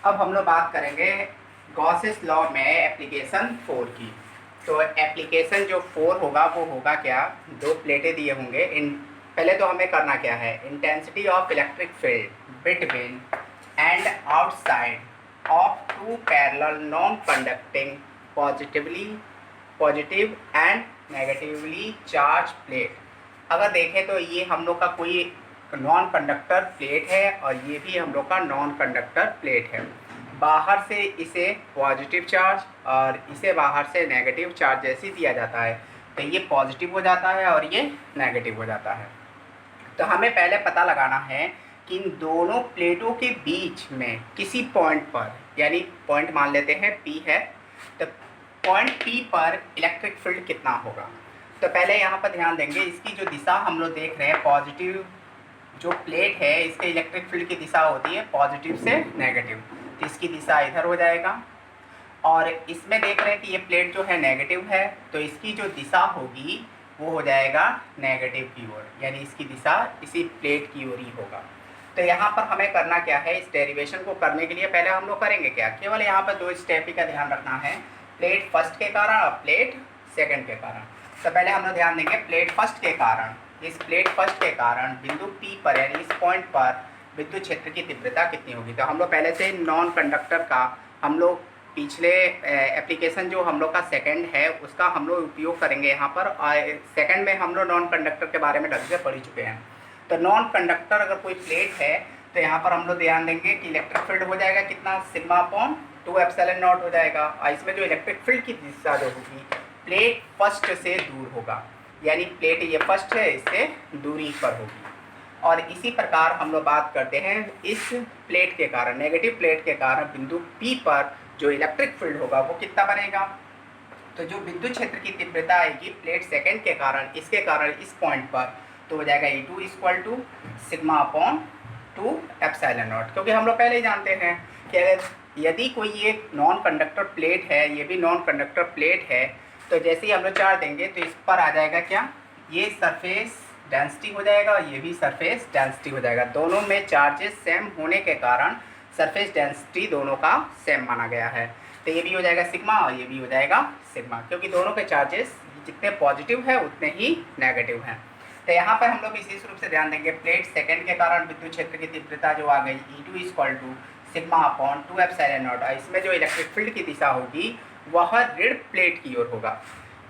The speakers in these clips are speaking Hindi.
अब हम लोग बात करेंगे गॉसेस लॉ में एप्लीकेशन 4 की। तो एप्लीकेशन जो 4 होगा वो होगा क्या, दो प्लेटें दिए होंगे। इन पहले तो हमें करना क्या है, intensity of electric field between and outside of two parallel non conducting positively positive and negatively charge plate. अगर देखें तो ये हम लोग का कोई नॉन कंडक्टर प्लेट है और ये भी हम लोग का नॉन कंडक्टर प्लेट है। बाहर से इसे पॉजिटिव चार्ज और इसे बाहर से नेगेटिव चार्ज जैसे दिया जाता है, तो ये पॉजिटिव हो जाता है और ये नेगेटिव हो जाता है। तो हमें पहले पता लगाना है कि इन दोनों प्लेटों के बीच में किसी पॉइंट पर, यानी पॉइंट मान लेते हैं P है, तो पॉइंट P पर इलेक्ट्रिक फील्ड कितना होगा। तो पहले यहाँ पर ध्यान देंगे, इसकी जो दिशा हम लोग देख रहे हैं, पॉजिटिव जो प्लेट है इसके इलेक्ट्रिक फील्ड की दिशा होती है पॉजिटिव से नेगेटिव, तो इसकी दिशा इधर हो जाएगा। और इसमें देख रहे हैं कि ये प्लेट जो है नेगेटिव है, तो इसकी जो दिशा होगी वो हो जाएगा नेगेटिव की ओर, यानी इसकी दिशा इसी प्लेट की ओर ही होगा। तो यहाँ पर हमें करना क्या है, इस डेरिवेशन को करने के लिए पहले हम लोग करेंगे क्या, केवल यहाँ पर दो स्टेप ही का ध्यान रखना है, प्लेट फर्स्ट के कारण और प्लेट सेकंड के कारण। तो पहले हम लोग ध्यान देंगे प्लेट फर्स्ट के कारण। इस प्लेट फर्स्ट के कारण बिंदु P पर, यानी इस पॉइंट पर विद्युत क्षेत्र की तीव्रता कितनी होगी। तो हम लोग पहले से नॉन कंडक्टर का हम लोग पिछले एप्लीकेशन जो हम लोग का सेकंड है उसका हम लोग उपयोग करेंगे यहाँ पर। सेकंड में हम लोग नॉन कंडक्टर के बारे में ढंग से पढ़ चुके हैं। तो नॉन कंडक्टर अगर कोई प्लेट है तो यहाँ पर हम लोग ध्यान देंगे कि इलेक्ट्रिक फील्ड हो जाएगा कितना, सिग्मा अपॉन 2 एप्सिलॉन नॉट हो जाएगा। और इसमें जो इलेक्ट्रिक फील्ड की दिशा जो होगी प्लेट फर्स्ट से दूर होगा, यानी प्लेट ये फर्स्ट है इससे दूरी पर होगी। और इसी प्रकार हम लोग बात करते हैं इस प्लेट के कारण, नेगेटिव प्लेट के कारण बिंदु P पर जो इलेक्ट्रिक फील्ड होगा वो कितना बनेगा। तो जो विद्युत क्षेत्र की तीव्रता आएगी प्लेट सेकंड के कारण, इसके कारण इस पॉइंट पर, तो हो जाएगा E2 equal to sigma upon 2 epsilon not. क्योंकि हम लोग पहले ही जानते हैं कि अगर यदि कोई ये नॉन कंडक्टर प्लेट है, ये भी नॉन कंडक्टर प्लेट है, तो जैसे ही हम लोग चार्ज देंगे तो इस पर आ जाएगा क्या, ये सरफेस डेंसिटी हो जाएगा और ये भी सरफेस डेंसिटी हो जाएगा। दोनों में चार्जेस सेम होने के कारण सरफेस डेंसिटी दोनों का सेम माना गया है। तो ये भी हो जाएगा सिग्मा और ये भी हो जाएगा सिग्मा, क्योंकि दोनों के चार्जेस जितने पॉजिटिव है उतने ही नेगेटिव हैं। तो यहाँ पर हम लोग विशेष रूप से ध्यान देंगे प्लेट सेकंड के कारण विद्युत क्षेत्र की तीव्रता जो आ गई E2 equal to sigma upon 2 epsilon not. इसमें जो इलेक्ट्रिक फील्ड की दिशा होगी वह ऋण प्लेट की ओर होगा,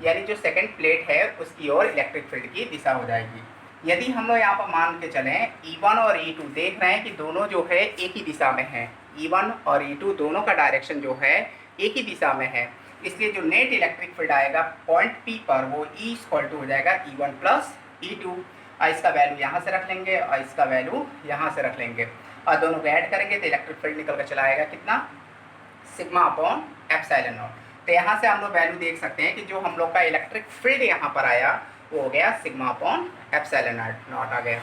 यानी जो सेकंड प्लेट है उसकी ओर इलेक्ट्रिक फील्ड की दिशा हो जाएगी। यदि हम लोग यहाँ पर मान के चलें E1 और E2, देख रहे हैं कि दोनों जो है एक ही दिशा में है, E1 और E2 दोनों का डायरेक्शन जो है एक ही दिशा में है, इसलिए जो नेट इलेक्ट्रिक फील्ड आएगा पॉइंट P पर वो E इक्वल टू हो जाएगा E1 प्लस E2। और इसका वैल्यू यहाँ से रख लेंगे और इसका वैल्यू यहाँ से रख लेंगे और दोनों को ऐड करेंगे तो इलेक्ट्रिक फील्ड निकल कर चला आएगा कितना, सिग्मा अपॉन एप्सिलॉन नॉट। तो यहाँ से हम लोग वैल्यू देख सकते हैं कि जो हम लोग का इलेक्ट्रिक फील्ड यहाँ पर आया वो हो गया सिग्मा अपॉन एप्सिलॉन नॉट आ गया।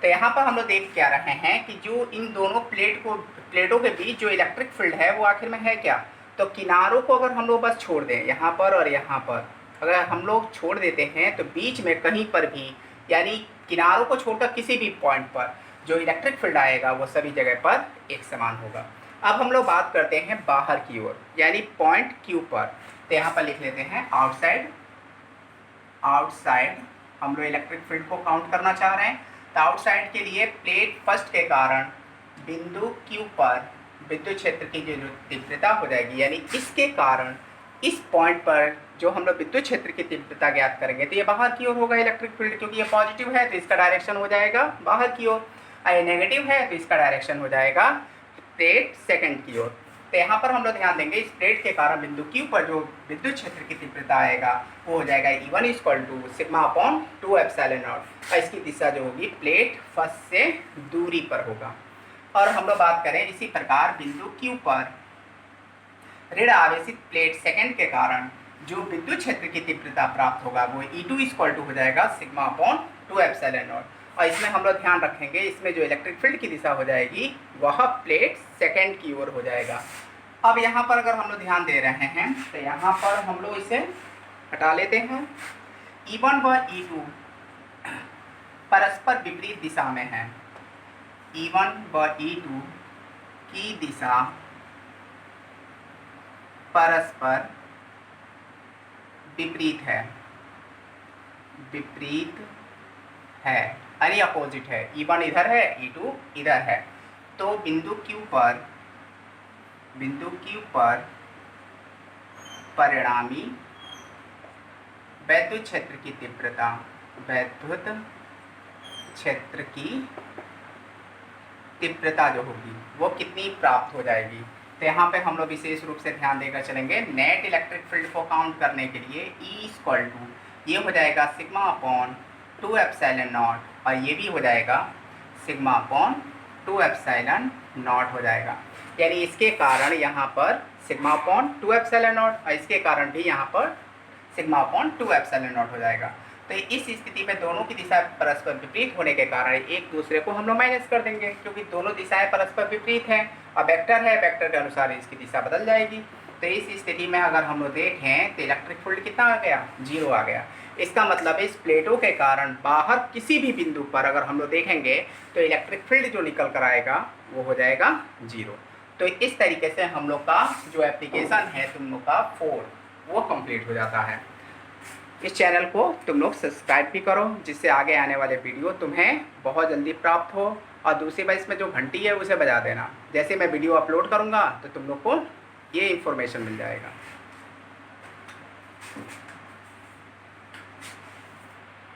तो यहाँ पर हम लोग देख क्या रहे हैं कि जो इन दोनों प्लेटों के बीच जो इलेक्ट्रिक फील्ड है वो आखिर में है क्या। तो किनारों को अगर हम लोग बस छोड़ दें, यहाँ पर और यहाँ पर अगर हम लोग छोड़ देते हैं तो बीच में कहीं पर भी, यानी किनारों को छोड़कर किसी भी पॉइंट पर जो इलेक्ट्रिक फील्ड आएगा वो सभी जगह पर एक समान होगा। अब हम लोग बात करते हैं बाहर की ओर, यानी पॉइंट Q पर। तो यहाँ पर लिख लेते हैं आउटसाइड हम लोग इलेक्ट्रिक फील्ड को काउंट करना चाह रहे हैं। तो आउटसाइड के लिए प्लेट फर्स्ट के कारण बिंदु Q पर विद्युत क्षेत्र की जो तीव्रता हो जाएगी, यानी इसके कारण इस पॉइंट पर जो हम लोग विद्युत क्षेत्र की तीव्रता ज्ञात करेंगे तो ये बाहर की ओर होगा इलेक्ट्रिक फील्ड, क्योंकि ये पॉजिटिव है तो इसका डायरेक्शन हो जाएगा बाहर की ओर, ये नेगेटिव है तो इसका डायरेक्शन हो जाएगा प्लेट सेकंड की ओर। तो यहाँ पर हम लोग ध्यान देंगे इस प्लेट के कारण बिंदु Q पर जो विद्युत क्षेत्र की तीव्रता आएगा वो हो जाएगा E1 equal to sigma upon 2 epsilon not. और इसकी दिशा जो होगी प्लेट फर्स्ट से दूरी पर होगा। और हम लोग बात करें इसी प्रकार बिंदु Q पर ऋण आवेशित प्लेट सेकंड के कारण जो विद्युत क्षेत्र की तीव्रता प्राप्त होगा वो E2 इक्वल टू हो जाएगा सिग्मा अपॉन 2 एप्सिलॉन नॉट। और इसमें हम लोग ध्यान रखेंगे इसमें जो इलेक्ट्रिक फील्ड की दिशा हो जाएगी वह प्लेट सेकंड की ओर हो जाएगा। अब यहाँ पर अगर हम लोग ध्यान दे रहे हैं तो यहाँ पर हम लोग इसे हटा लेते हैं। E1 व E2 परस्पर विपरीत दिशा में है, E1 व E2 की दिशा परस्पर विपरीत है, विपरीत है यानी अपोजिट है। E1 इधर है, E2 इधर है। तो बिंदु Q पर परिणामी वैद्युत क्षेत्र की तीव्रता, वैद्युत क्षेत्र की तीव्रता जो होगी वो कितनी प्राप्त हो जाएगी। तो यहाँ पे हम लोग विशेष रूप से ध्यान देकर चलेंगे। नेट इलेक्ट्रिक फील्ड को काउंट करने के लिए E ये हो जाएगा सिग्मा अपॉन 2 एप्सिलॉन नॉट, और ये भी हो जाएगा सिग्मा अपॉन 2 एप्सिलॉन नॉट हो जाएगा। यानी इसके कारण यहाँ पर सिग्मा अपॉन 2 एप्सिलॉन नॉट, और इसके कारण भी यहाँ पर सिग्मा अपॉन 2 एप्सिलॉन नॉट हो जाएगा। तो इस स्थिति में दोनों की दिशा परस्पर विपरीत होने के कारण एक दूसरे को हम लोग माइनस कर देंगे, क्योंकि दोनों दिशाएं परस्पर विपरीत हैं और वेक्टर है, वेक्टर के अनुसार इसकी दिशा बदल जाएगी। तो इस स्थिति में अगर हम लोग देखें तो इलेक्ट्रिक फील्ड कितना आ गया, 0 आ गया। इसका मतलब इस प्लेटों के कारण बाहर किसी भी बिंदु पर अगर हम लोग देखेंगे तो इलेक्ट्रिक फील्ड जो निकल कर आएगा वो हो जाएगा 0। तो इस तरीके से हम लोग का जो एप्लीकेशन है तुम लोग का 4 वो कंप्लीट हो जाता है। इस चैनल को तुम लोग सब्सक्राइब भी करो, जिससे आगे आने वाले वीडियो तुम्हें बहुत जल्दी प्राप्त हो। और दूसरी बात, इसमें जो घंटी है उसे बजा देना, जैसे मैं वीडियो अपलोड करूँगा तो तुम लोग को ये इन्फॉर्मेशन मिल जाएगा।